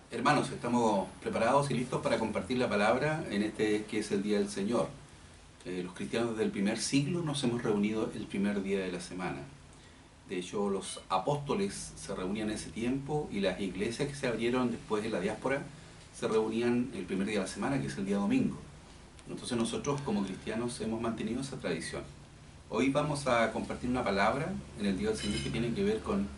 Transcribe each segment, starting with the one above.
Hermanos, estamos preparados y listos para compartir la palabra en este que es el Día del Señor. Los cristianos desde el primer siglo nos hemos reunido el primer día de la semana. De hecho, los apóstoles se reunían en ese tiempo y las iglesias que se abrieron después de la diáspora se reunían el primer día de la semana, que es el día domingo. Entonces nosotros como cristianos hemos mantenido esa tradición. Hoy vamos a compartir una palabra en el Día del Señor que tiene que ver con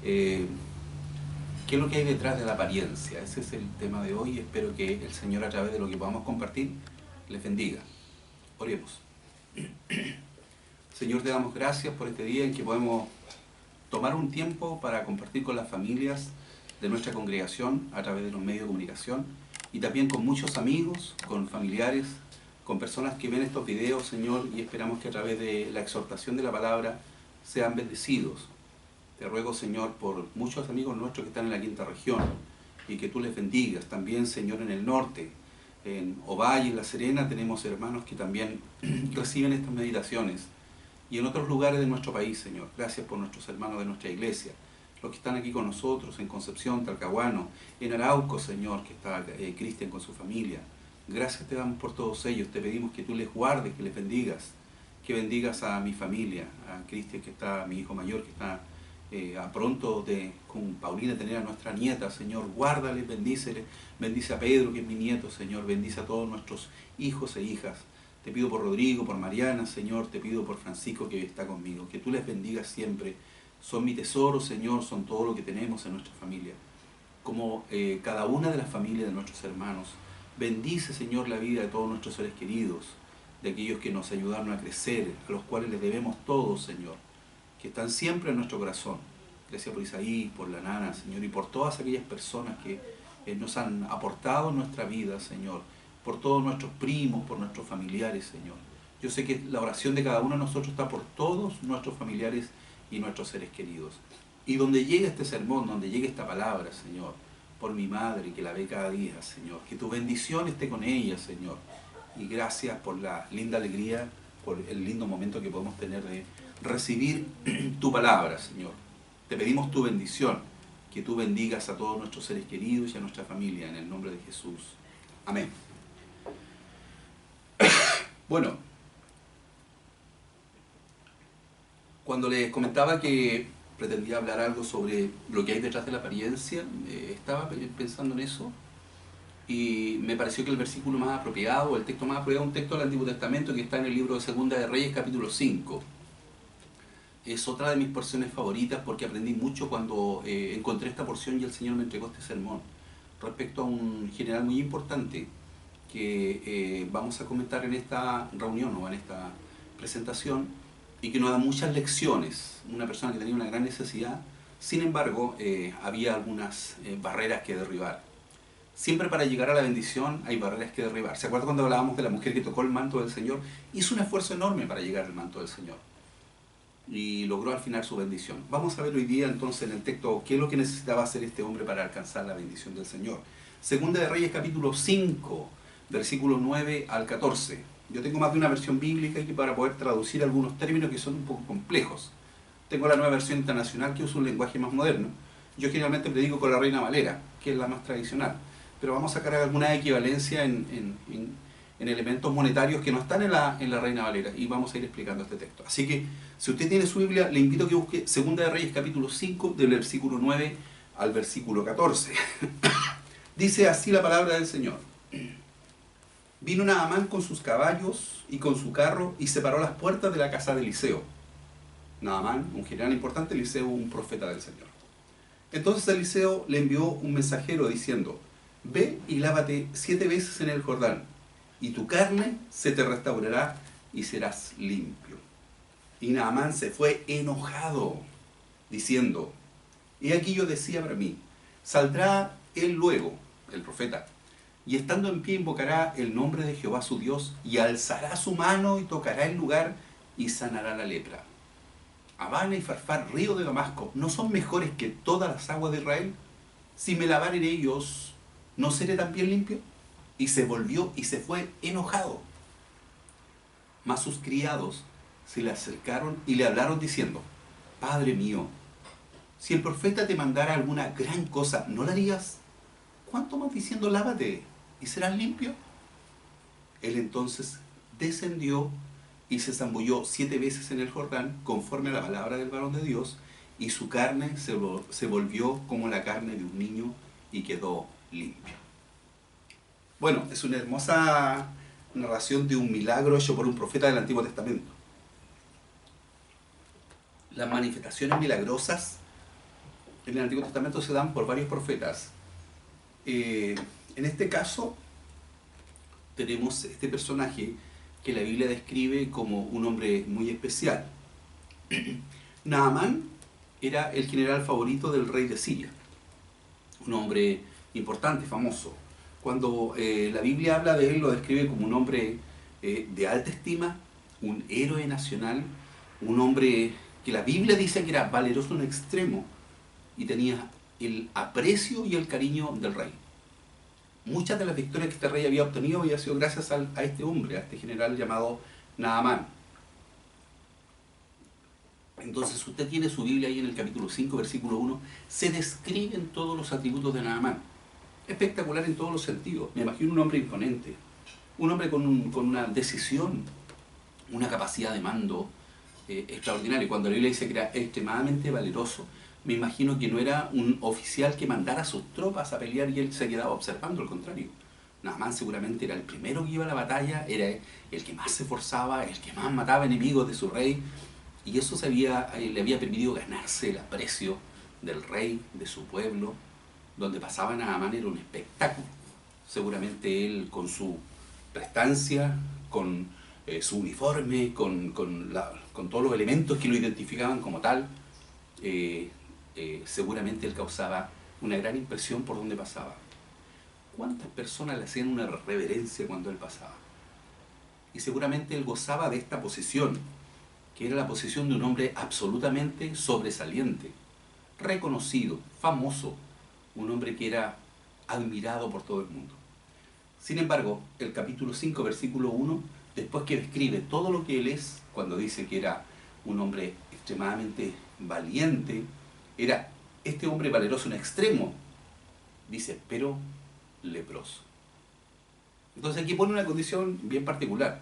¿qué es lo que hay detrás de la apariencia? Ese es el tema de hoy. Espero que el Señor, a través de lo que podamos compartir, les bendiga. Oremos. Señor, te damos gracias por este día en que podemos tomar un tiempo para compartir con las familias de nuestra congregación a través de los medios de comunicación y también con muchos amigos, con familiares, con personas que ven estos videos, Señor, y esperamos que a través de la exhortación de la palabra sean bendecidos. Te ruego, Señor, por muchos amigos nuestros que están en la quinta región y que tú les bendigas. También, Señor, en el norte, en Ovalle, en La Serena, tenemos hermanos que también reciben estas meditaciones. Y en otros lugares de nuestro país, Señor. Gracias por nuestros hermanos de nuestra iglesia, los que están aquí con nosotros, en Concepción, Talcahuano, en Arauco, Señor, que está Cristian con su familia. Gracias te damos por todos ellos. Te pedimos que tú les guardes, que les bendigas. Que bendigas a mi familia, a Cristian, que está, mi hijo mayor, que está a pronto de con Paulina tener a nuestra nieta, Señor, guárdale, bendícele, bendice a Pedro, que es mi nieto, Señor, bendice a todos nuestros hijos e hijas. Te pido por Rodrigo, por Mariana, Señor, te pido por Francisco que está conmigo, que tú les bendigas siempre. Son mi tesoro, Señor, son todo lo que tenemos en nuestra familia. Como cada una de las familias de nuestros hermanos, bendice, Señor, la vida de todos nuestros seres queridos, de aquellos que nos ayudaron a crecer, a los cuales les debemos todo, Señor, que están siempre en nuestro corazón. Gracias por Isaí, por la nana, Señor, y por todas aquellas personas que nos han aportado en nuestra vida, Señor, por todos nuestros primos, por nuestros familiares, Señor. Yo sé que la oración de cada uno de nosotros está por todos nuestros familiares y nuestros seres queridos. Y donde llegue este sermón, donde llegue esta palabra, Señor, por mi madre que la ve cada día, Señor, que tu bendición esté con ella, Señor. Y gracias por la linda alegría, por el lindo momento que podemos tener de recibir tu palabra, Señor. Te pedimos tu bendición, que tú bendigas a todos nuestros seres queridos y a nuestra familia, en el nombre de Jesús. Amén. Bueno, cuando les comentaba que pretendía hablar algo sobre lo que hay detrás de la apariencia, estaba pensando en eso y me pareció que el versículo más apropiado, el texto más apropiado, es un texto del Antiguo Testamento que está en el libro de Segunda de Reyes, capítulo 5. Es otra de mis porciones favoritas porque aprendí mucho cuando encontré esta porción y el Señor me entregó este sermón respecto a un general muy importante que vamos a comentar en esta reunión o en esta presentación y que nos da muchas lecciones. Una persona que tenía una gran necesidad, sin embargo, había algunas barreras que derribar. Siempre para llegar a la bendición hay barreras que derribar. ¿Se acuerdan cuando hablábamos de la mujer que tocó el manto del Señor? Hizo un esfuerzo enorme para llegar al manto del Señor y logró al final su bendición. Vamos a ver hoy día entonces en el texto qué es lo que necesitaba hacer este hombre para alcanzar la bendición del Señor. Segunda de Reyes capítulo 5, versículos 9 al 14. Yo tengo más de una versión bíblica aquí para poder traducir algunos términos que son un poco complejos. Tengo la nueva versión internacional que usa un lenguaje más moderno. Yo generalmente predico con la Reina Valera, que es la más tradicional. Pero vamos a sacar alguna equivalencia en elementos monetarios que no están en la Reina Valera y vamos a ir explicando este texto. Así que, si usted tiene su Biblia, le invito a que busque Segunda de Reyes capítulo 5, del versículo 9 al versículo 14. Dice así la palabra del Señor. Vino Naamán con sus caballos y con su carro y separó las puertas de la casa de Eliseo. Naamán, un general importante, Eliseo, un profeta del Señor. Entonces Eliseo le envió un mensajero diciendo: ve y lávate 7 veces en el Jordán, y tu carne se te restaurará y serás limpio. Y Naamán se fue enojado, diciendo: he aquí yo decía para mí, saldrá él luego, el profeta, y estando en pie invocará el nombre de Jehová su Dios, y alzará su mano y tocará el lugar y sanará la lepra. Habana y Farfar, río de Damasco, ¿no son mejores que todas las aguas de Israel? Si me lavar en ellos, ¿no seré también limpio? Y se volvió y se fue enojado. Mas sus criados se le acercaron y le hablaron diciendo: Padre mío, si el profeta te mandara alguna gran cosa, ¿no la harías? ¿cuánto más diciendo lávate y serás limpio? Él entonces descendió y se zambulló 7 veces en el Jordán, conforme a la palabra del varón de Dios, y su carne se volvió como la carne de un niño y quedó limpio. Bueno, es una hermosa narración de un milagro hecho por un profeta del Antiguo Testamento. Las manifestaciones milagrosas en el Antiguo Testamento se dan por varios profetas. En este caso tenemos este personaje que la Biblia describe como un hombre muy especial. Naamán era el general favorito del rey de Siria, un hombre importante, famoso. Cuando la Biblia habla de él, lo describe como un hombre de alta estima, un héroe nacional, un hombre que la Biblia dice que era valeroso en extremo y tenía el aprecio y el cariño del rey. Muchas de las victorias que este rey había obtenido había sido gracias a este hombre, a este general llamado Naamán. Entonces usted tiene su Biblia ahí en el capítulo 5, versículo 1, se describen todos los atributos de Naamán. Espectacular en todos los sentidos. Me imagino un hombre imponente, un hombre con una decisión, una capacidad de mando extraordinaria. Cuando la Biblia dice que era extremadamente valeroso, me imagino que no era un oficial que mandara a sus tropas a pelear y él se quedaba observando, al contrario. Naamán seguramente era el primero que iba a la batalla, era el que más se esforzaba, el que más mataba enemigos de su rey, y eso le había permitido ganarse el aprecio del rey, de su pueblo. Donde pasaba Naamán era un espectáculo. Seguramente él, con su prestancia, con su uniforme, con todos los elementos que lo identificaban como tal, seguramente él causaba una gran impresión por donde pasaba. ¿Cuántas personas le hacían una reverencia cuando él pasaba? Y seguramente él gozaba de esta posición, que era la posición de un hombre absolutamente sobresaliente, reconocido, famoso, un hombre que era admirado por todo el mundo. Sin embargo, el capítulo 5, versículo 1, después que describe todo lo que él es, cuando dice que era un hombre extremadamente valiente, era este hombre valeroso en extremo, dice, pero leproso. Entonces aquí pone una condición bien particular,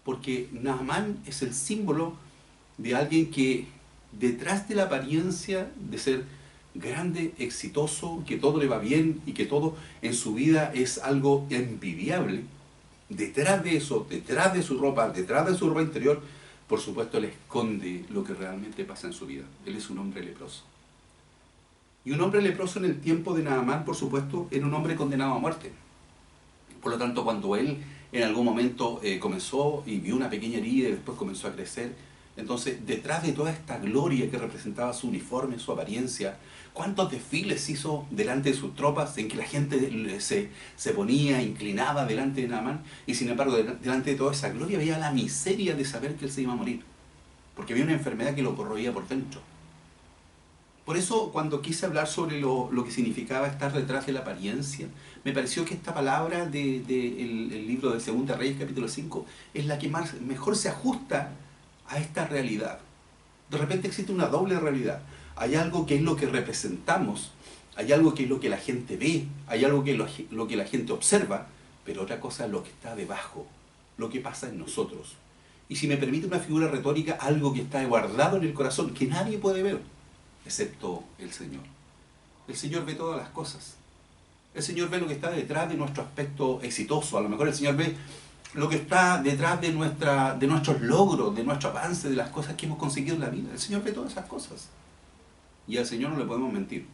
porque Naamán es el símbolo de alguien que detrás de la apariencia de ser grande, exitoso, que todo le va bien y que todo en su vida es algo envidiable, detrás de eso, detrás de su ropa interior, por supuesto, él esconde lo que realmente pasa en su vida. Él es un hombre leproso. Y un hombre leproso en el tiempo de Naamán, por supuesto, era un hombre condenado a muerte. Por lo tanto, cuando él en algún momento comenzó y vio una pequeña herida y después comenzó a crecer, entonces, detrás de toda esta gloria que representaba su uniforme, su apariencia, ¿cuántos desfiles hizo delante de sus tropas en que la gente se ponía, inclinaba delante de Naamán? Y sin embargo, delante de toda esa gloria veía la miseria de saber que él se iba a morir, porque había una enfermedad que lo corroía por dentro. Por eso, cuando quise hablar sobre lo que significaba estar detrás de la apariencia, me pareció que esta palabra del libro de Segunda Reyes, capítulo 5, es la que mejor se ajusta a esta realidad. De repente existe una doble realidad. Hay algo que es lo que representamos, hay algo que es lo que la gente ve, hay algo que es lo que la gente observa, pero otra cosa es lo que está debajo, lo que pasa en nosotros. Y si me permite una figura retórica, algo que está guardado en el corazón, que nadie puede ver, excepto el Señor. El Señor ve todas las cosas. El Señor ve lo que está detrás de nuestro aspecto exitoso. A lo mejor el Señor ve lo que está detrás de nuestros logros, de nuestro avance, de las cosas que hemos conseguido en la vida. El Señor ve todas esas cosas. Y al Señor no le podemos mentir.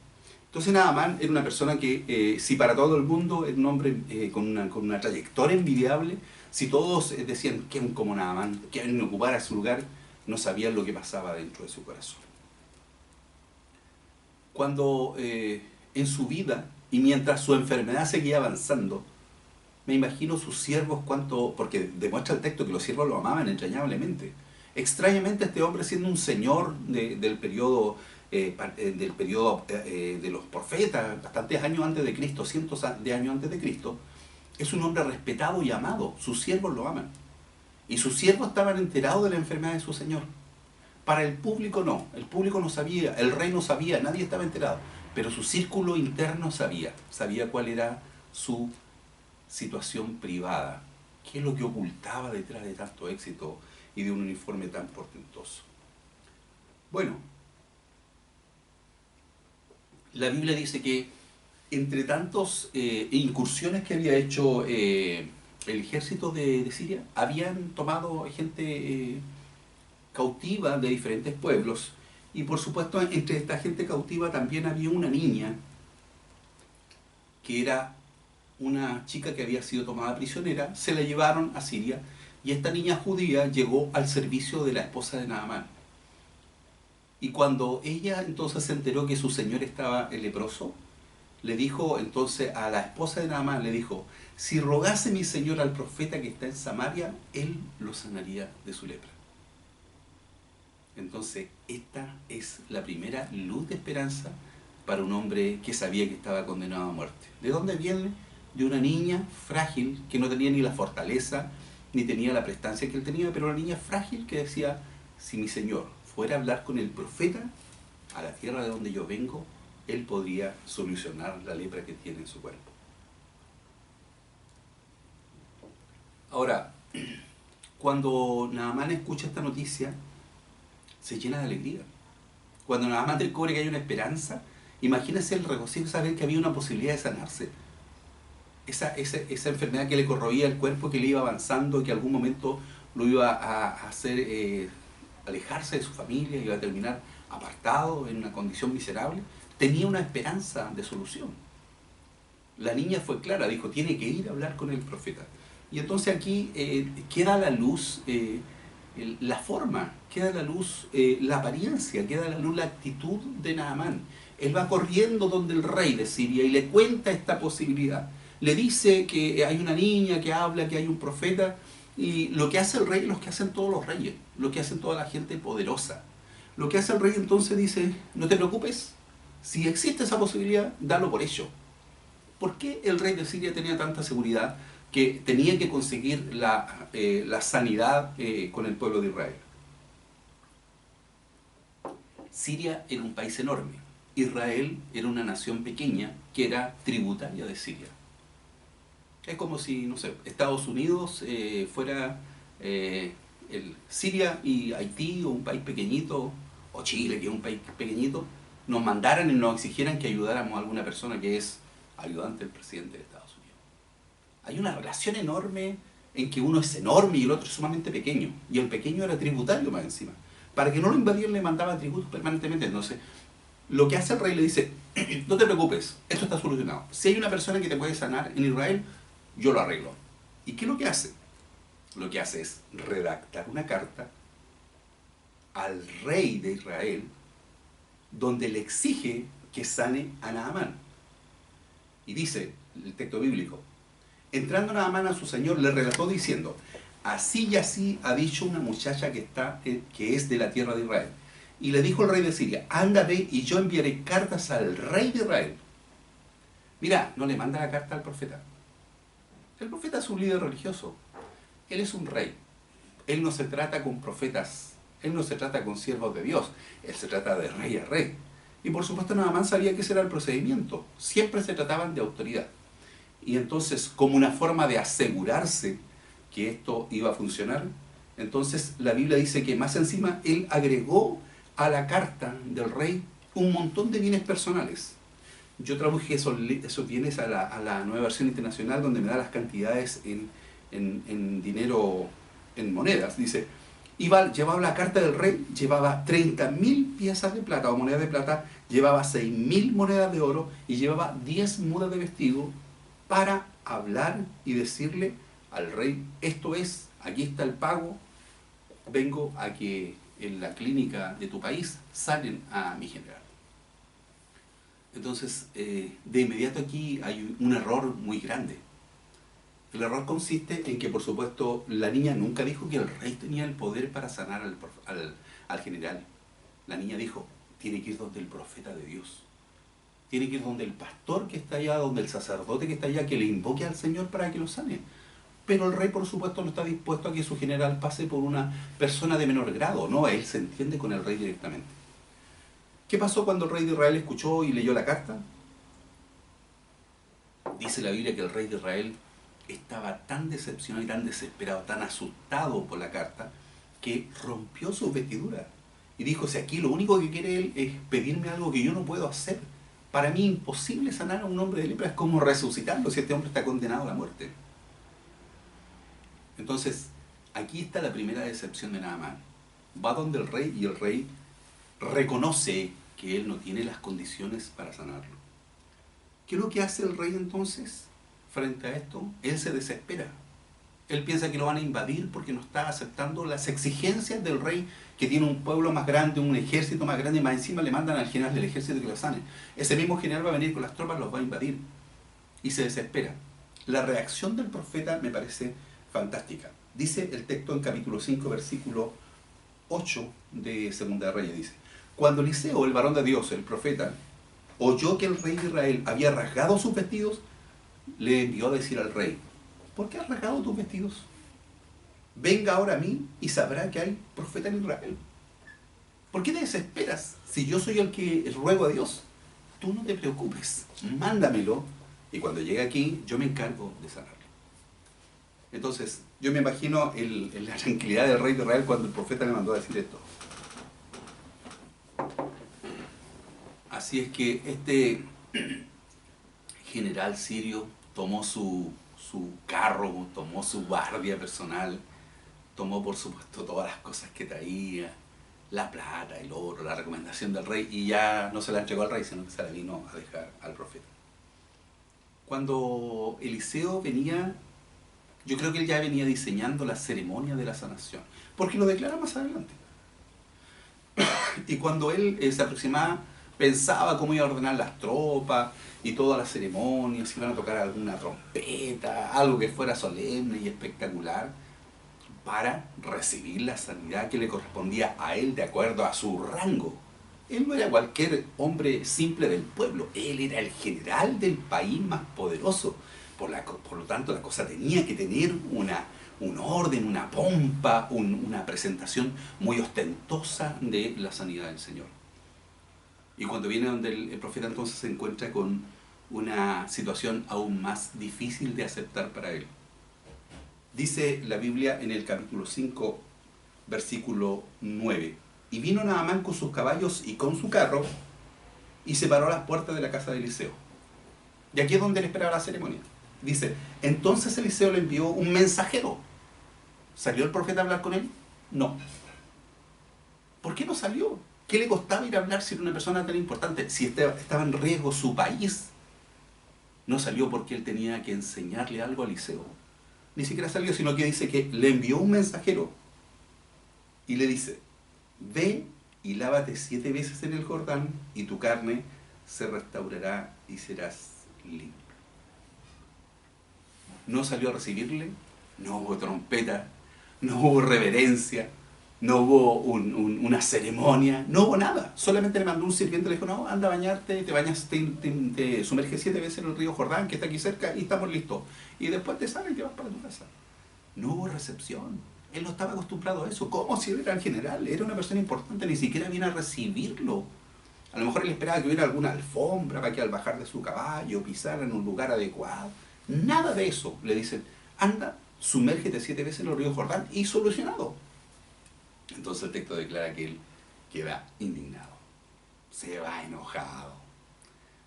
Entonces Naamán era una persona que, si para todo el mundo era un hombre con una trayectoria envidiable, si todos decían que como Naamán, que alguien ocupara su lugar, no sabían lo que pasaba dentro de su corazón. Cuando en su vida, y mientras su enfermedad seguía avanzando, me imagino sus siervos porque demuestra el texto que los siervos lo amaban entrañablemente. Extrañamente este hombre, siendo un señor del periodo de los profetas, bastantes años antes de Cristo, cientos de años antes de Cristo, es un hombre respetado y amado. Sus siervos lo aman. Y sus siervos estaban enterados de la enfermedad de su señor. Para el público no, el público no sabía, el rey no sabía, nadie estaba enterado. pero su círculo interno sabía cuál era su situación privada, qué es lo que ocultaba detrás de tanto éxito y de un uniforme tan portentoso. Bueno, la Biblia dice que entre tantas incursiones que había hecho el ejército de Siria, habían tomado gente cautiva de diferentes pueblos, y por supuesto entre esta gente cautiva también había una niña que era una chica que había sido tomada prisionera. Se la llevaron a Siria y esta niña judía llegó al servicio de la esposa de Naamán. Y cuando ella entonces se enteró que su señor estaba leproso, le dijo entonces a la esposa de Naamán, le dijo: si rogase mi señor al profeta que está en Samaria, él lo sanaría de su lepra. Entonces esta es la primera luz de esperanza para un hombre que sabía que estaba condenado a muerte. ¿De dónde viene? De una niña frágil que no tenía ni la fortaleza ni tenía la prestancia que él tenía, pero una niña frágil que decía: si mi señor fuera a hablar con el profeta a la tierra de donde yo vengo, él podría solucionar la lepra que tiene en su cuerpo. Ahora, cuando Naamán escucha esta noticia, se llena de alegría. Cuando Naamán descubre que hay una esperanza, imagínese el regocijo de saber que había una posibilidad de sanarse. Esa enfermedad que le corroía el cuerpo, que le iba avanzando, que en algún momento lo iba a hacer alejarse de su familia, iba a terminar apartado en una condición miserable, tenía una esperanza de solución. La niña fue clara, dijo: tiene que ir a hablar con el profeta. Y entonces aquí queda a la luz la forma, queda a la luz la apariencia, queda a la luz la actitud de Naamán. Él va corriendo donde el rey de Siria y le cuenta esta posibilidad. Le dice que hay una niña que habla, que hay un profeta, y lo que hace el rey es lo que hacen todos los reyes, lo que hacen toda la gente poderosa. Lo que hace el rey entonces dice: no te preocupes, si existe esa posibilidad, dalo por hecho. ¿Por qué el rey de Siria tenía tanta seguridad que tenía que conseguir la sanidad con el pueblo de Israel? Siria era un país enorme. Israel era una nación pequeña que era tributaria de Siria. Es como si, no sé, Estados Unidos fuera Siria y Haití, o un país pequeñito, o Chile, que es un país pequeñito, nos mandaran y nos exigieran que ayudáramos a alguna persona que es ayudante del presidente de Estados Unidos. Hay una relación enorme en que uno es enorme y el otro es sumamente pequeño, y el pequeño era tributario más encima. Para que no lo invadieran le mandaba tributos permanentemente. Entonces, lo que hace el rey, le dice: no te preocupes, esto está solucionado. Si hay una persona que te puede sanar en Israel, yo lo arreglo. ¿Y qué es lo que hace? Lo que hace es redactar una carta al rey de Israel donde le exige que sane a Naamán. Y dice el texto bíblico: entrando Naamán a su señor, le relató diciendo: así y así ha dicho una muchacha que es de la tierra de Israel. Y le dijo el rey de Siria: anda, ve, y yo enviaré cartas al rey de Israel. Mira, no le manda la carta al profeta. El profeta es un líder religioso. Él es un rey. Él no se trata con profetas. Él no se trata con siervos de Dios. Él se trata de rey a rey. Y por supuesto Naamán sabía que ese era el procedimiento. Siempre se trataban de autoridad. Y entonces, como una forma de asegurarse que esto iba a funcionar, entonces la Biblia dice que más encima él agregó a la carta del rey un montón de bienes personales. Yo traduje esos bienes a la Nueva Versión Internacional, donde me da las cantidades en dinero, en monedas. Dice: llevaba la carta del rey, llevaba 30.000 piezas de plata o monedas de plata, llevaba 6.000 monedas de oro y llevaba 10 mudas de vestido para hablar y decirle al rey: esto es, aquí está el pago, vengo a que en la clínica de tu país sanen a mi general. Entonces, de inmediato aquí hay un error muy grande. El error consiste en que, por supuesto, la niña nunca dijo que el rey tenía el poder para sanar al general. La niña dijo: tiene que ir donde el profeta de Dios. Tiene que ir donde el pastor que está allá, donde el sacerdote que está allá, que le invoque al Señor para que lo sane. Pero el rey, por supuesto, no está dispuesto a que su general pase por una persona de menor grado. No, él se entiende con el rey directamente. ¿Qué pasó cuando el rey de Israel escuchó y leyó la carta? Dice la Biblia que el rey de Israel estaba tan decepcionado y tan desesperado, tan asustado por la carta, que rompió sus vestiduras. Y dijo, si aquí lo único que quiere él es pedirme algo que yo no puedo hacer. Para mí imposible sanar a un hombre de lepra, es como resucitarlo si este hombre está condenado a la muerte. Entonces, aquí está la primera decepción de Naamán. Va donde el rey y el rey reconoce que él no tiene las condiciones para sanarlo. ¿Qué es lo que hace el rey entonces frente a esto? Él se desespera. Él piensa que lo van a invadir porque no está aceptando las exigencias del rey, que tiene un pueblo más grande, un ejército más grande, y más encima le mandan al general del ejército que lo sane. Ese mismo general va a venir con las tropas, los va a invadir. Y se desespera. La reacción del profeta me parece fantástica. Dice el texto en capítulo 5, versículo 8 de Segunda de Reyes, dice: cuando Eliseo, el varón de Dios, el profeta, oyó que el rey de Israel había rasgado sus vestidos, le envió a decir al rey: ¿por qué has rasgado tus vestidos? Venga ahora a mí y sabrá que hay profeta en Israel. ¿Por qué te desesperas? Si yo soy el que ruego a Dios, tú no te preocupes, mándamelo, y cuando llegue aquí yo me encargo de sanarlo. Entonces, yo me imagino la tranquilidad del rey de Israel cuando el profeta le mandó a decir esto. Así es que este general sirio tomó su carro, tomó su guardia personal, tomó por supuesto todas las cosas que traía, la plata, el oro, la recomendación del rey, y ya no se la entregó al rey, sino que se la vino a dejar al profeta. Cuando Eliseo venía, yo creo que él ya venía diseñando la ceremonia de la sanación, porque lo declara más adelante. Y cuando él se aproximaba, pensaba cómo iba a ordenar las tropas y todas las ceremonias, si iban a tocar alguna trompeta, algo que fuera solemne y espectacular, para recibir la sanidad que le correspondía a él de acuerdo a su rango. Él no era cualquier hombre simple del pueblo, él era el general del país más poderoso. Por lo tanto, la cosa tenía que tener un orden, una pompa, una presentación muy ostentosa de la sanidad del Señor. Y cuando viene donde el profeta, entonces se encuentra con una situación aún más difícil de aceptar para él. Dice la Biblia en el capítulo 5, versículo 9: y vino Naamán con sus caballos y con su carro, y se paró a las puertas de la casa de Eliseo. Y aquí es donde él esperaba la ceremonia. Dice: entonces Eliseo le envió un mensajero. ¿Salió el profeta a hablar con él? No. ¿Por qué no salió? ¿Qué le costaba ir a hablar si era una persona tan importante? Si estaba en riesgo su país. No salió porque él tenía que enseñarle algo a Eliseo. Ni siquiera salió, sino que dice que le envió un mensajero y le dice: ve y lávate 7 veces en el Jordán y tu carne se restaurará y serás limpio. No salió a recibirle, no hubo trompeta, no hubo reverencia, no hubo una ceremonia, no hubo nada. Solamente le mandó un sirviente y le dijo: no, anda a bañarte, te bañas, te sumerges 7 veces en el río Jordán, que está aquí cerca, y estamos listos. Y después te sales y te vas para tu casa. No hubo recepción. Él no estaba acostumbrado a eso. ¿Cómo si él era el general? Era una persona importante, ni siquiera viene a recibirlo. A lo mejor él esperaba que hubiera alguna alfombra para que al bajar de su caballo pisara en un lugar adecuado. Nada de eso. Le dicen: anda, sumérgete 7 veces en el río Jordán, y solucionado. Entonces el texto declara que él queda indignado, se va enojado,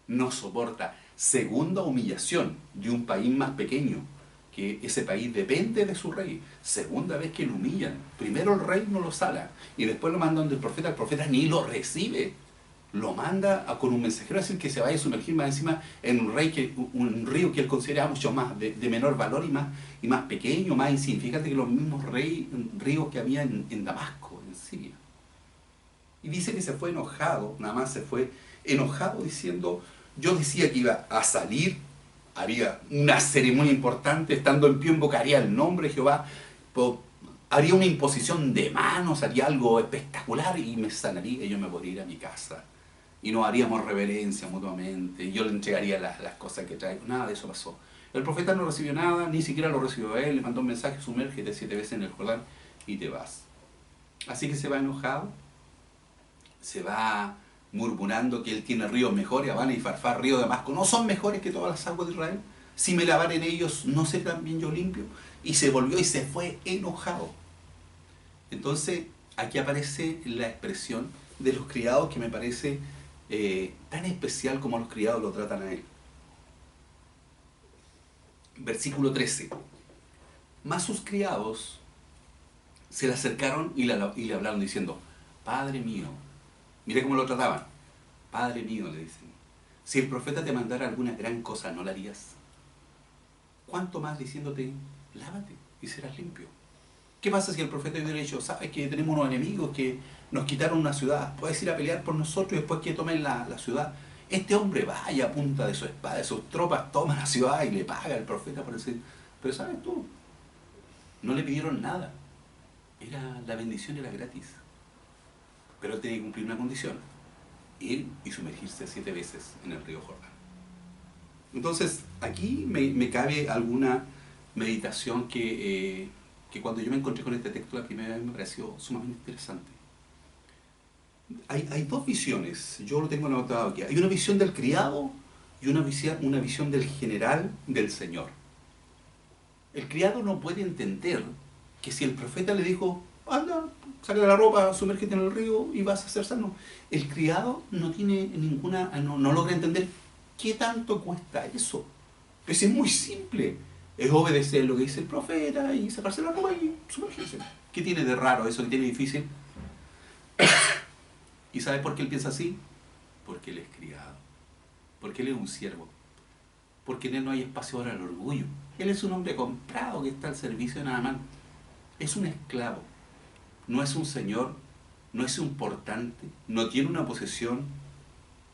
no soporta. Segunda humillación de un país más pequeño, que ese país depende de su rey. Segunda vez que lo humillan. Primero el rey no lo sala y después lo mandan del profeta. El profeta ni lo recibe, lo manda con un mensajero a decir que se vaya a sumergir más encima en un río que él consideraba mucho más de menor valor y más pequeño, más insignificante que los mismos ríos que había en Damasco, en Siria. Y dice que se fue enojado, nada más se fue enojado diciendo: yo decía que iba a salir, haría una ceremonia importante, estando en pie invocaría el nombre de Jehová, haría una imposición de manos, haría algo espectacular y me sanaría y yo me podría ir a mi casa. Y nos haríamos reverencia mutuamente, y yo le entregaría las cosas que traigo. Nada de eso pasó. El profeta no recibió nada, ni siquiera lo recibió a él, le mandó un mensaje: sumérgete 7 veces en el Jordán y te vas. Así que se va enojado, se va murmurando que él tiene ríos mejores, Abana y Farfar, río de Damasco, no son mejores que todas las aguas de Israel. Si me lavaren ellos, ¿no seré también yo limpio? Y se volvió y se fue enojado. Entonces, aquí aparece la expresión de los criados que me parece tan especial como los criados lo tratan a él. Versículo 13. Mas sus criados se le acercaron y le hablaron diciendo: Padre mío, mire cómo lo trataban. Padre mío, le dicen, si el profeta te mandara alguna gran cosa, ¿no la harías? ¿Cuánto más diciéndote, lávate y serás limpio? ¿Qué pasa si el profeta hubiera dicho, sabes que tenemos unos enemigos que nos quitaron una ciudad, puedes ir a pelear por nosotros y después que tomen la ciudad? Este hombre vaya a punta de su espada, de sus tropas, toma la ciudad y le paga al profeta por decir. Pero sabes tú, no le pidieron nada. La bendición era gratis. Pero él tenía que cumplir una condición: ir y sumergirse 7 veces en el río Jordán. Entonces, aquí me cabe alguna meditación que cuando yo me encontré con este texto la primera vez me pareció sumamente interesante. Hay dos visiones, yo lo tengo anotado aquí. Hay una visión del criado y una visión del general del Señor. El criado no puede entender que si el profeta le dijo, anda, saca la ropa, sumérgete en el río y vas a ser sano, el criado no tiene no logra entender qué tanto cuesta eso. Pues es muy simple, es obedecer lo que dice el profeta y sacarse la ropa y sumergirse. ¿Qué tiene de raro eso? ¿Qué tiene de difícil? ¿Y sabes por qué él piensa así? Porque él es criado, porque él es un siervo, porque en él no hay espacio para el orgullo. Él es un hombre comprado que está al servicio de nada más. Es un esclavo, no es un señor, no es un portante, no tiene una posesión,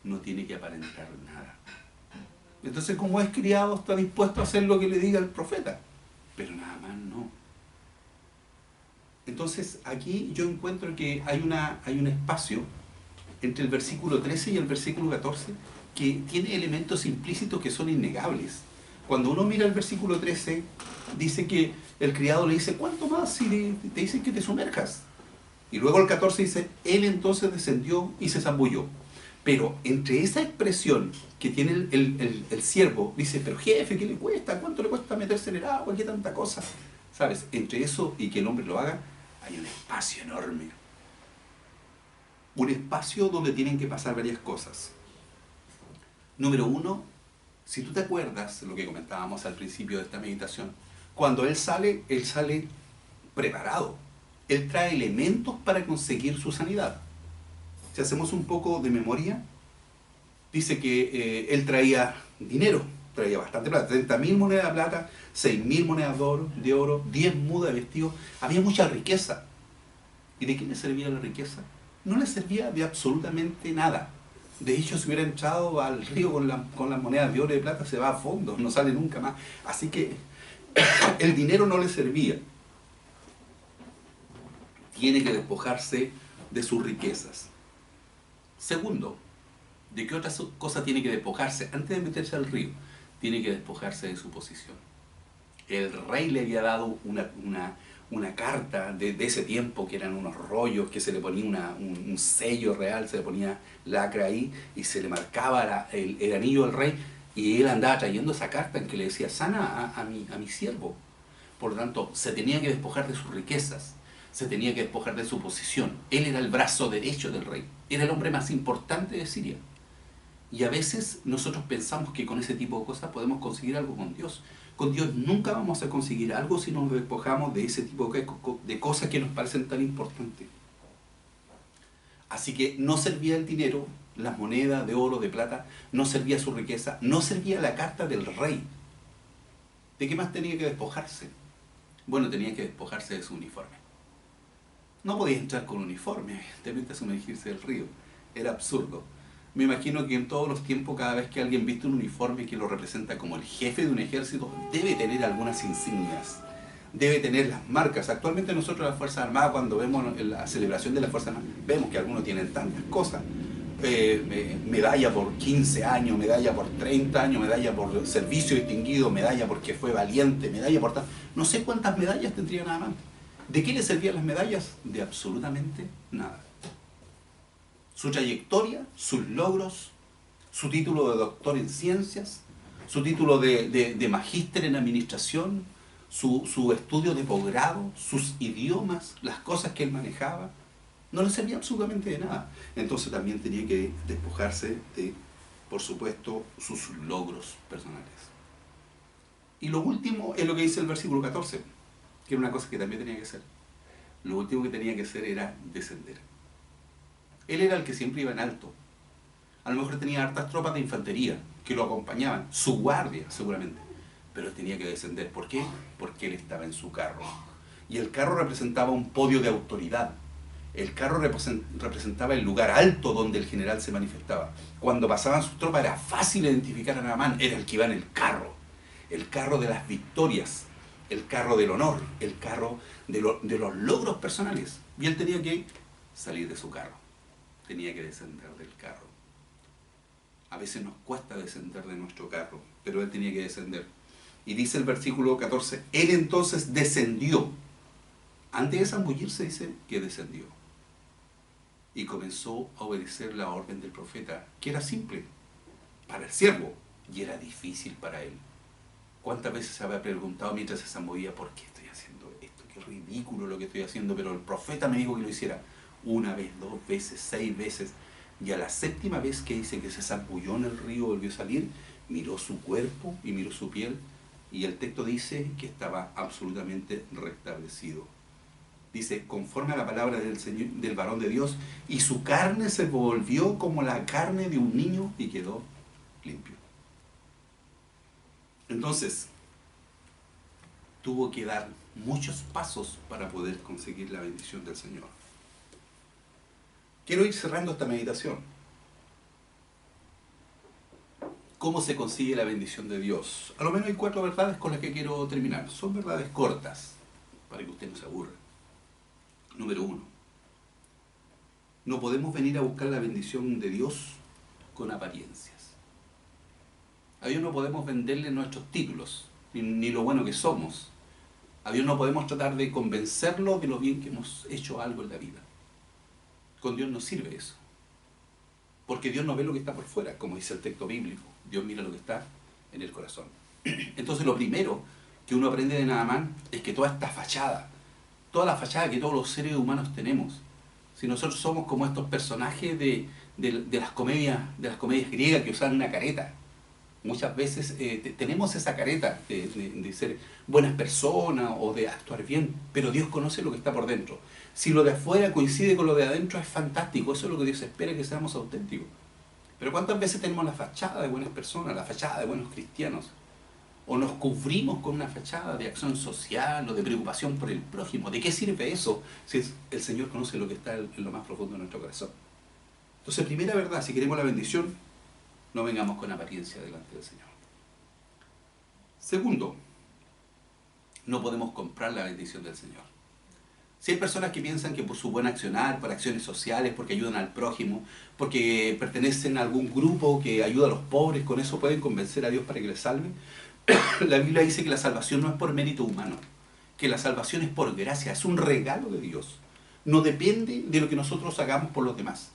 no tiene que aparentar nada. Entonces, como es criado, está dispuesto a hacer lo que le diga el profeta, pero nada más no. Entonces, aquí yo encuentro que hay un espacio entre el versículo 13 y el versículo 14 que tiene elementos implícitos que son innegables. Cuando uno mira el versículo 13, dice que el criado le dice, ¿cuánto más si te dicen que te sumerjas? Y luego el 14 dice, él entonces descendió y se zambulló. Pero entre esa expresión que tiene el siervo, dice, pero jefe, ¿qué le cuesta? ¿Cuánto le cuesta meterse en el agua? ¿Qué tanta cosa? ¿Sabes? Entre eso y que el hombre lo haga, hay un espacio enorme. Un espacio donde tienen que pasar varias cosas. Número 1, si tú te acuerdas lo que comentábamos al principio de esta meditación, cuando él sale preparado. Él trae elementos para conseguir su sanidad. Si hacemos un poco de memoria, dice que él traía dinero, traía bastante plata, 30.000 monedas de plata, 6.000 monedas de oro, 10 mudas de vestido, había mucha riqueza. ¿Y de qué le servía la riqueza? No le servía de absolutamente nada. De hecho, si hubiera entrado al río con las monedas de oro y de plata, se va a fondo, no sale nunca más. Así que el dinero no le servía. Tiene que despojarse de sus riquezas. Segundo, ¿de qué otra cosa tiene que despojarse? Antes de meterse al río, tiene que despojarse de su posición. El rey le había dado una carta de ese tiempo, que eran unos rollos, que se le ponía un sello real, se le ponía lacra ahí, y se le marcaba el anillo al rey, y él andaba trayendo esa carta en que le decía, sana a mi siervo. Por lo tanto, se tenía que despojar de sus riquezas, se tenía que despojar de su posición. Él era el brazo derecho del rey, era el hombre más importante de Siria. Y a veces nosotros pensamos que con ese tipo de cosas podemos conseguir algo con Dios. Con Dios nunca vamos a conseguir algo si nos despojamos de ese tipo de cosas que nos parecen tan importantes. Así que no servía el dinero, las monedas de oro, de plata, no servía su riqueza, no servía la carta del rey. ¿De qué más tenía que despojarse? Bueno, tenía que despojarse de su uniforme. No podía entrar con uniforme, evidentemente, a sumergirse del río. Era absurdo. Me imagino que en todos los tiempos, cada vez que alguien viste un uniforme que lo representa como el jefe de un ejército, debe tener algunas insignias, debe tener las marcas. Actualmente nosotros, las Fuerzas Armadas, cuando vemos la celebración de las Fuerzas Armadas, vemos que algunos tienen tantas cosas. Medalla por 15 años, medalla por 30 años, medalla por servicio distinguido, medalla porque fue valiente, medalla por tal... No sé cuántas medallas tendría nada más. ¿De qué le servían las medallas? De absolutamente nada. Su trayectoria, sus logros, su título de doctor en ciencias, su título de magíster en administración, su estudio de posgrado, sus idiomas, las cosas que él manejaba, no le servía absolutamente de nada. Entonces también tenía que despojarse de, por supuesto, sus logros personales. Y lo último es lo que dice el versículo 14, que era una cosa que también tenía que hacer. Lo último que tenía que hacer era descender. Él era el que siempre iba en alto. A lo mejor tenía hartas tropas de infantería que lo acompañaban, su guardia seguramente, pero él tenía que descender. ¿Por qué? Porque él estaba en su carro. Y el carro representaba un podio de autoridad. El carro representaba el lugar alto donde el general se manifestaba. Cuando pasaban sus tropas era fácil identificar a Naamán, era el que iba en el carro de las victorias, el carro del honor, el carro de los logros personales. Y él tenía que salir de su carro, tenía que descender del carro. A veces nos cuesta descender de nuestro carro, pero él tenía que descender. Y dice el versículo 14, él entonces descendió. Antes de zambullirse dice que descendió. Y comenzó a obedecer la orden del profeta, que era simple para el siervo y era difícil para él. ¿Cuántas veces se había preguntado mientras se zambullía, ¿por qué estoy haciendo esto? Qué ridículo lo que estoy haciendo, pero el profeta me dijo que lo hiciera una vez, 2 veces, 6 veces. Y a la 7ª vez que dice que se zambulló en el río, volvió a salir, miró su cuerpo y miró su piel, y el texto dice que estaba absolutamente restablecido. Dice, conforme a la palabra del Señor, del varón de Dios, y su carne se volvió como la carne de un niño y quedó limpio. Entonces, tuvo que dar muchos pasos para poder conseguir la bendición del Señor. Quiero ir cerrando esta meditación. ¿Cómo se consigue la bendición de Dios? A lo menos hay 4 verdades con las que quiero terminar. Son verdades cortas, para que usted no se aburra. Número 1. No podemos venir a buscar la bendición de Dios con apariencias. A Dios no podemos venderle nuestros títulos, ni lo bueno que somos. A Dios no podemos tratar de convencerlo de lo bien que hemos hecho algo en la vida. Con Dios no sirve eso. Porque Dios no ve lo que está por fuera, como dice el texto bíblico. Dios mira lo que está en el corazón. Entonces lo primero que uno aprende de Naamán es que toda esta fachada, toda la fachada que todos los seres humanos tenemos, si nosotros somos como estos personajes de las comedias griegas que usan una careta, muchas veces tenemos esa careta de ser buenas personas o de actuar bien, pero Dios conoce lo que está por dentro. Si lo de afuera coincide con lo de adentro es fantástico, eso es lo que Dios espera, que seamos auténticos. Pero ¿cuántas veces tenemos la fachada de buenas personas, la fachada de buenos cristianos? O nos cubrimos con una fachada de acción social o de preocupación por el prójimo. ¿De qué sirve eso si el Señor conoce lo que está en lo más profundo de nuestro corazón? Entonces, primera verdad, si queremos la bendición, no vengamos con apariencia delante del Señor. Segundo, no podemos comprar la bendición del Señor. Si hay personas que piensan que por su buen accionar, por acciones sociales, porque ayudan al prójimo, porque pertenecen a algún grupo que ayuda a los pobres, con eso pueden convencer a Dios para que les salve, la Biblia dice que la salvación no es por mérito humano, que la salvación es por gracia, es un regalo de Dios. No depende de lo que nosotros hagamos por los demás.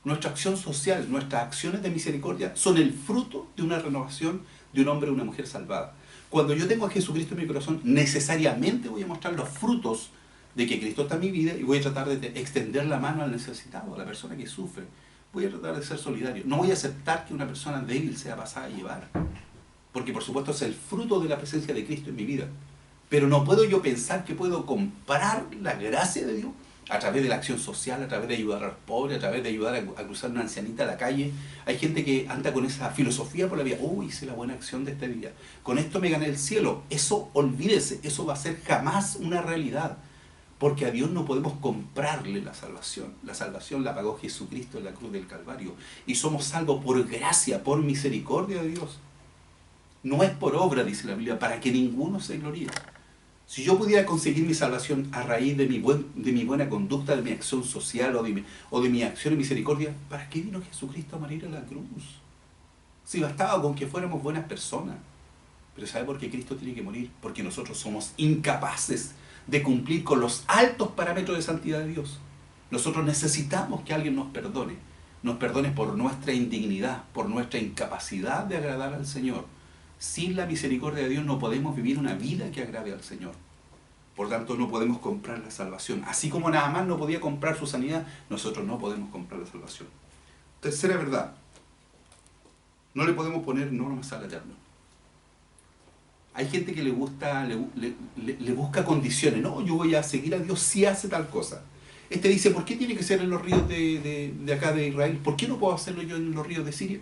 Nuestra acción social, nuestras acciones de misericordia son el fruto de una renovación de un hombre o una mujer salvada. Cuando yo tengo a Jesucristo en mi corazón, necesariamente voy a mostrar los frutos de que Cristo está en mi vida y voy a tratar de extender la mano al necesitado, a la persona que sufre. Voy a tratar de ser solidario. No voy a aceptar que una persona débil sea pasada a llevar, porque por supuesto es el fruto de la presencia de Cristo en mi vida. Pero no puedo yo pensar que puedo comprar la gracia de Dios a través de la acción social, a través de ayudar a los pobres, a través de ayudar a cruzar una ancianita a la calle. Hay gente que anda con esa filosofía por la vida. Hice la buena acción de este día. Con esto me gané el cielo. Eso, olvídese, eso va a ser jamás una realidad. Porque a Dios no podemos comprarle la salvación. La salvación la pagó Jesucristo en la cruz del Calvario. Y somos salvos por gracia, por misericordia de Dios. No es por obra, dice la Biblia, para que ninguno se gloríe. Si yo pudiera conseguir mi salvación a raíz de mi buena conducta, de mi acción social o de mi acción de misericordia, ¿para qué vino Jesucristo a morir en la cruz? Si bastaba con que fuéramos buenas personas. Pero ¿sabe por qué Cristo tiene que morir? Porque nosotros somos incapaces de cumplir con los altos parámetros de santidad de Dios. Nosotros necesitamos que alguien nos perdone por nuestra indignidad, por nuestra incapacidad de agradar al Señor. Sin la misericordia de Dios no podemos vivir una vida que agrade al Señor. Por tanto, no podemos comprar la salvación. Así como Naamán no podía comprar su sanidad, nosotros no podemos comprar la salvación. Tercera verdad, no le podemos poner normas al Eterno. Hay gente que le busca condiciones. No, yo voy a seguir a Dios si hace tal cosa. Este dice, ¿por qué tiene que ser en los ríos de acá de Israel? ¿Por qué no puedo hacerlo yo en los ríos de Siria?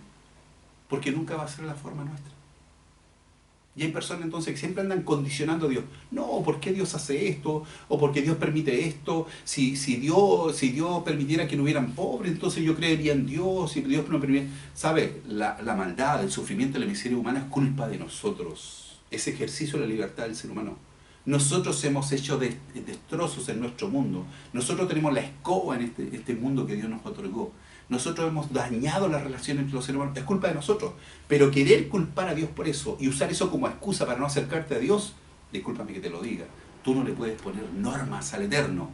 Porque nunca va a ser la forma nuestra. Y hay personas entonces que siempre andan condicionando a Dios. No, ¿por qué Dios hace esto? ¿O por qué Dios permite esto? Si Dios permitiera que no hubieran pobres, entonces yo creería en Dios. Si Dios no permite... ¿Sabe? La maldad, el sufrimiento, la miseria humana es culpa de nosotros. Es ejercicio de la libertad del ser humano. Nosotros hemos hecho destrozos en nuestro mundo. Nosotros tenemos la escoba en este mundo que Dios nos otorgó. Nosotros hemos dañado las relaciones entre los seres humanos. Es culpa de nosotros. Pero querer culpar a Dios por eso y usar eso como excusa para no acercarte a Dios, discúlpame que te lo diga, tú no le puedes poner normas al Eterno.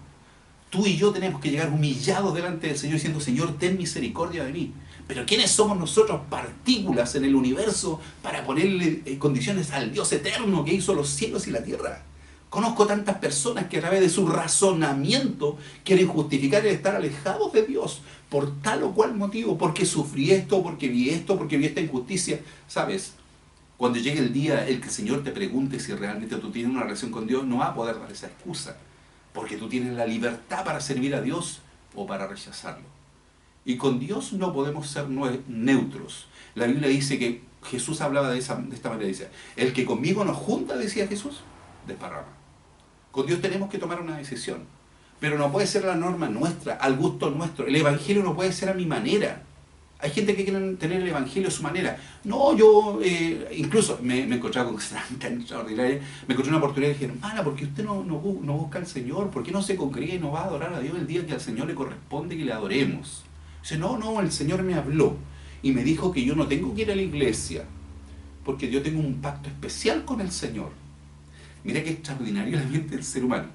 Tú y yo tenemos que llegar humillados delante del Señor diciendo, Señor, ten misericordia de mí. Pero ¿quiénes somos nosotros, partículas en el universo, para ponerle condiciones al Dios eterno que hizo los cielos y la tierra? Conozco tantas personas que a través de su razonamiento quieren justificar el estar alejados de Dios por tal o cual motivo, porque sufrí esto, porque vi esta injusticia. ¿Sabes? Cuando llegue el día el que el Señor te pregunte si realmente tú tienes una relación con Dios, no va a poder dar esa excusa, porque tú tienes la libertad para servir a Dios o para rechazarlo. Y con Dios no podemos ser neutros. La Biblia dice que Jesús hablaba de esta manera, dice, el que conmigo nos junta, decía Jesús, desparrama. Con Dios tenemos que tomar una decisión, pero no puede ser la norma nuestra, al gusto nuestro. El Evangelio no puede ser a mi manera. Hay gente que quiere tener el Evangelio a su manera. No, yo incluso me encontraba con cosas tan extraordinarias. Me encontré una oportunidad y dije, hermana, ¿por qué usted no busca al Señor? ¿Por qué no se congrega y no va a adorar a Dios el día que al Señor le corresponde que le adoremos? Dice, no, el Señor me habló y me dijo que yo no tengo que ir a la iglesia porque yo tengo un pacto especial con el Señor. Mira qué extraordinario la mente del ser humano.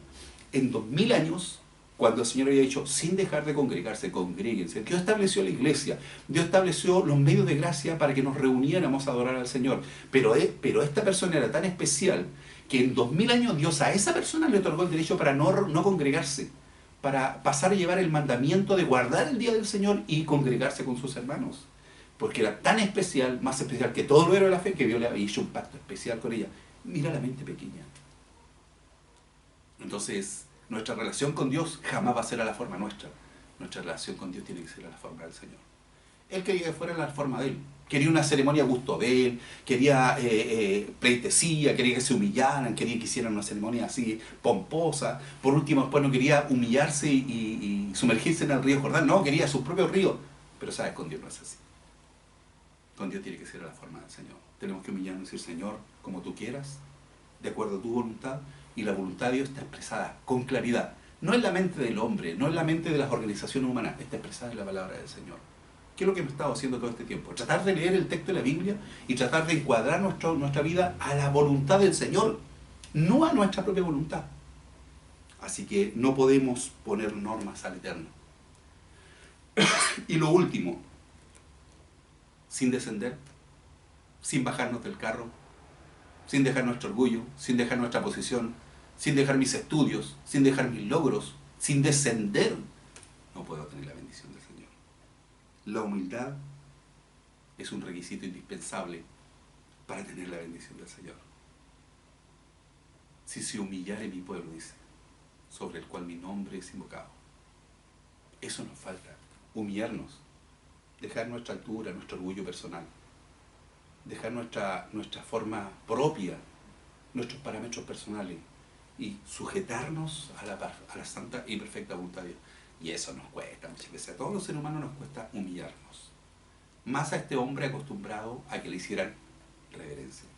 En 2000 años, cuando el Señor había dicho, sin dejar de congregarse, congréguense, Dios estableció la iglesia, Dios estableció los medios de gracia para que nos reuniéramos a adorar al Señor. Pero esta persona era tan especial que en 2000 años Dios a esa persona le otorgó el derecho para no congregarse, para pasar a llevar el mandamiento de guardar el día del Señor y congregarse con sus hermanos. Porque era tan especial, más especial que todo lo héroe de la fe, que Dios le había hecho un pacto especial con ella. Mira la mente pequeña. Entonces, nuestra relación con Dios jamás va a ser a la forma nuestra. Nuestra relación con Dios tiene que ser a la forma del Señor. Él quería que fuera la forma de Él. Quería una ceremonia a gusto de Él, quería pleitesía, quería que se humillaran, quería que hicieran una ceremonia así pomposa. Por último, después no quería humillarse y sumergirse en el río Jordán. No, quería su propio río. Pero sabes, con Dios no es así. Con Dios tiene que ser a la forma del Señor. Tenemos que humillarnos y decir, Señor, como tú quieras, de acuerdo a tu voluntad. Y la voluntad de Dios está expresada con claridad. No en la mente del hombre, no en la mente de las organizaciones humanas, está expresada en la palabra del Señor. ¿Qué es lo que hemos estado haciendo todo este tiempo? Tratar de leer el texto de la Biblia y tratar de encuadrar nuestra vida a la voluntad del Señor, no a nuestra propia voluntad. Así que no podemos poner normas al Eterno. Y lo último, sin descender, sin bajarnos del carro, sin dejar nuestro orgullo, sin dejar nuestra posición, sin dejar mis estudios, sin dejar mis logros, sin descender, no puedo tener la bendición del Señor. La humildad es un requisito indispensable para tener la bendición del Señor. Si se humillare mi pueblo, dice, sobre el cual mi nombre es invocado. Eso nos falta, humillarnos, dejar nuestra altura, nuestro orgullo personal, dejar nuestra forma propia, nuestros parámetros personales y sujetarnos a la santa y perfecta voluntad de Dios. Y eso nos cuesta muchas veces. A todos los seres humanos nos cuesta humillarnos. Más a este hombre acostumbrado a que le hicieran reverencia.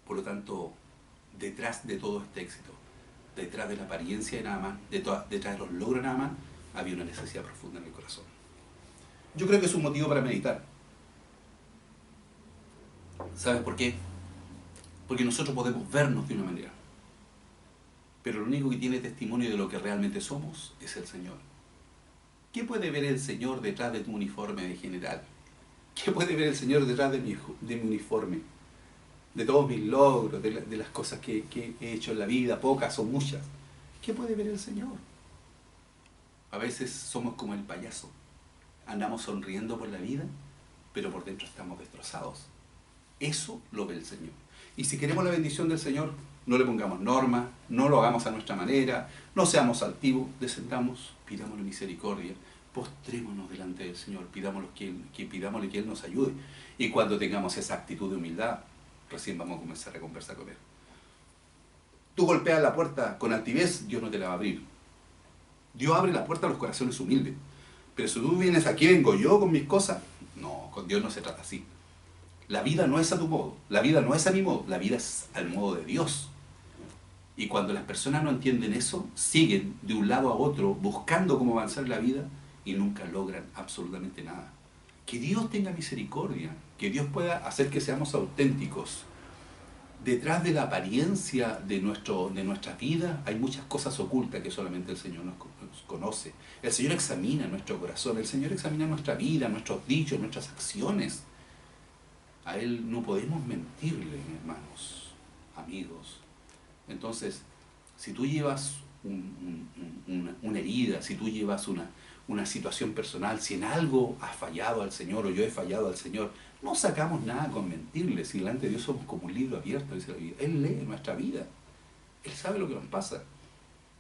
Por lo tanto, detrás de todo este éxito, detrás de la apariencia de Naamán, detrás de los logros de Naamán, había una necesidad profunda en el corazón. Yo creo que es un motivo para meditar. ¿Sabes por qué? Porque nosotros podemos vernos de una manera, pero el único que tiene testimonio de lo que realmente somos es el Señor. ¿Qué puede ver el Señor detrás de tu uniforme de general? ¿Qué puede ver el Señor detrás de mi uniforme? De todos mis logros, de las cosas que he hecho en la vida, pocas o muchas. ¿Qué puede ver el Señor? A veces somos como el payaso. Andamos sonriendo por la vida, pero por dentro estamos destrozados. Eso lo ve el Señor. Y si queremos la bendición del Señor, no le pongamos normas, no lo hagamos a nuestra manera, no seamos altivos, descendamos, pidámosle misericordia, postrémonos delante del Señor, pidámosle que Él nos ayude. Y cuando tengamos esa actitud de humildad, recién vamos a comenzar a conversar con Él. Tú golpeas la puerta con altivez, Dios no te la va a abrir. Dios abre la puerta a los corazones humildes. Pero si tú vienes, aquí vengo yo con mis cosas, no, con Dios no se trata así. La vida no es a tu modo, la vida no es a mi modo, la vida es al modo de Dios. Y cuando las personas no entienden eso, siguen de un lado a otro buscando cómo avanzar en la vida y nunca logran absolutamente nada. Que Dios tenga misericordia, que Dios pueda hacer que seamos auténticos. Detrás de la apariencia de nuestra vida hay muchas cosas ocultas que solamente el Señor nos conoce. El Señor examina nuestro corazón, el Señor examina nuestra vida, nuestros dichos, nuestras acciones. A Él no podemos mentirle, hermanos, amigos. Entonces, si tú llevas una herida, si tú llevas una situación personal, si en algo has fallado al Señor o yo he fallado al Señor, no sacamos nada con mentirle. Si delante de Dios somos como un libro abierto, dice la Biblia. Él lee nuestra vida. Él sabe lo que nos pasa.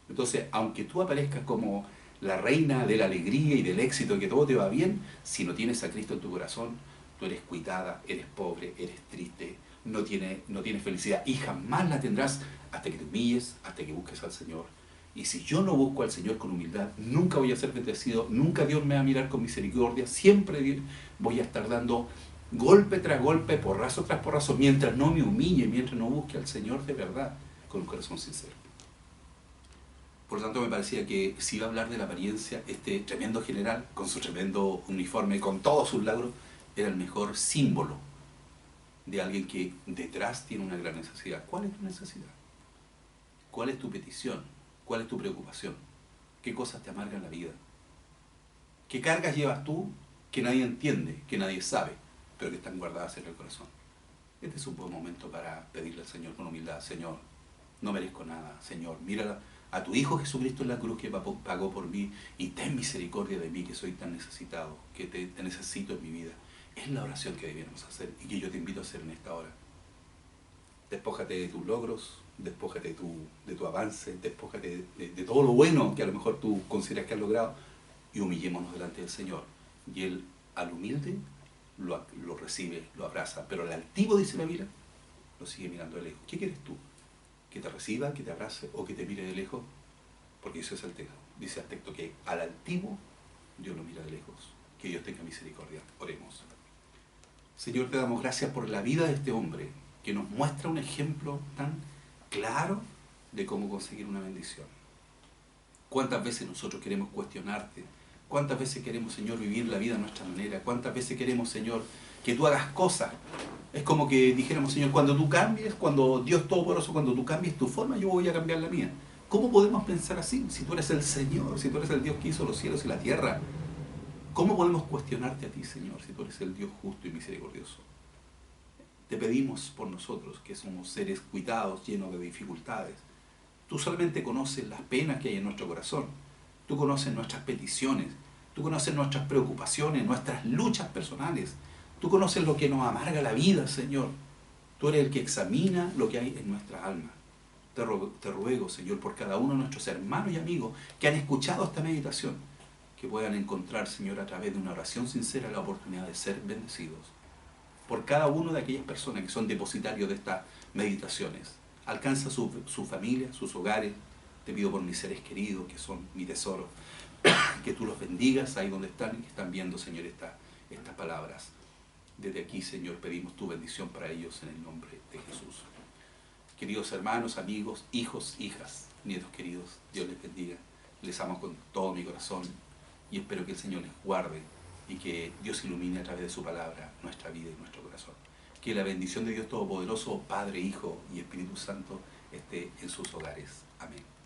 Entonces, aunque tú aparezcas como la reina de la alegría y del éxito, que todo te va bien, si no tienes a Cristo en tu corazón, tú eres cuitada, eres pobre, eres triste, no tienes felicidad y jamás la tendrás hasta que te humilles, hasta que busques al Señor. Y si yo no busco al Señor con humildad, nunca voy a ser bendecido, nunca Dios me va a mirar con misericordia, siempre voy a estar dando golpe tras golpe, porrazo tras porrazo, mientras no me humille, mientras no busque al Señor de verdad, con un corazón sincero. Por lo tanto, me parecía que si iba a hablar de la apariencia, este tremendo general, con su tremendo uniforme, con todos sus logros, era el mejor símbolo de alguien que detrás tiene una gran necesidad. ¿Cuál es tu necesidad? ¿Cuál es tu petición? ¿Cuál es tu preocupación? ¿Qué cosas te amargan la vida? ¿Qué cargas llevas tú que nadie entiende, que nadie sabe, pero que están guardadas en el corazón? Este es un buen momento para pedirle al Señor con humildad. Señor, no merezco nada. Señor, mira a tu Hijo Jesucristo en la cruz que pagó por mí y ten misericordia de mí que soy tan necesitado, que te necesito en mi vida. Es la oración que debemos hacer y que yo te invito a hacer en esta hora. Despójate de tus logros, despójate de tu avance, despójate de todo lo bueno que a lo mejor tú consideras que has logrado y humillémonos delante del Señor. Y Él al humilde lo recibe, lo abraza, pero al altivo, dice la Biblia, lo sigue mirando de lejos. ¿Qué quieres tú? ¿Que te reciba, que te abrace o que te mire de lejos? Porque eso es el texto. Dice el texto que al altivo Dios lo mira de lejos. Que Dios tenga misericordia. Oremos. Señor, te damos gracias por la vida de este hombre, que nos muestra un ejemplo tan claro de cómo conseguir una bendición. ¿Cuántas veces nosotros queremos cuestionarte? ¿Cuántas veces queremos, Señor, vivir la vida a nuestra manera? ¿Cuántas veces queremos, Señor, que tú hagas cosas? Es como que dijéramos, Señor, cuando tú cambies, cuando Dios Todopoderoso, cuando tú cambies tu forma, yo voy a cambiar la mía. ¿Cómo podemos pensar así? Si tú eres el Señor, si tú eres el Dios que hizo los cielos y la tierra, ¿cómo podemos cuestionarte a ti, Señor, si tú eres el Dios justo y misericordioso? Te pedimos por nosotros, que somos seres cuitados, llenos de dificultades. Tú solamente conoces las penas que hay en nuestro corazón. Tú conoces nuestras peticiones. Tú conoces nuestras preocupaciones, nuestras luchas personales. Tú conoces lo que nos amarga la vida, Señor. Tú eres el que examina lo que hay en nuestra alma. Te ruego, Señor, por cada uno de nuestros hermanos y amigos que han escuchado esta meditación, que puedan encontrar, Señor, a través de una oración sincera la oportunidad de ser bendecidos. Por cada uno de aquellas personas que son depositarios de estas meditaciones. Alcanza su familia, sus hogares. Te pido por mis seres queridos, que son mi tesoro, que tú los bendigas ahí donde están y que están viendo, Señor, estas palabras. Desde aquí, Señor, pedimos tu bendición para ellos en el nombre de Jesús. Queridos hermanos, amigos, hijos, hijas, nietos queridos, Dios les bendiga. Les amo con todo mi corazón y espero que el Señor les guarde y que Dios ilumine a través de su palabra nuestra vida y nuestro corazón. Que la bendición de Dios Todopoderoso, Padre, Hijo y Espíritu Santo esté en sus hogares. Amén.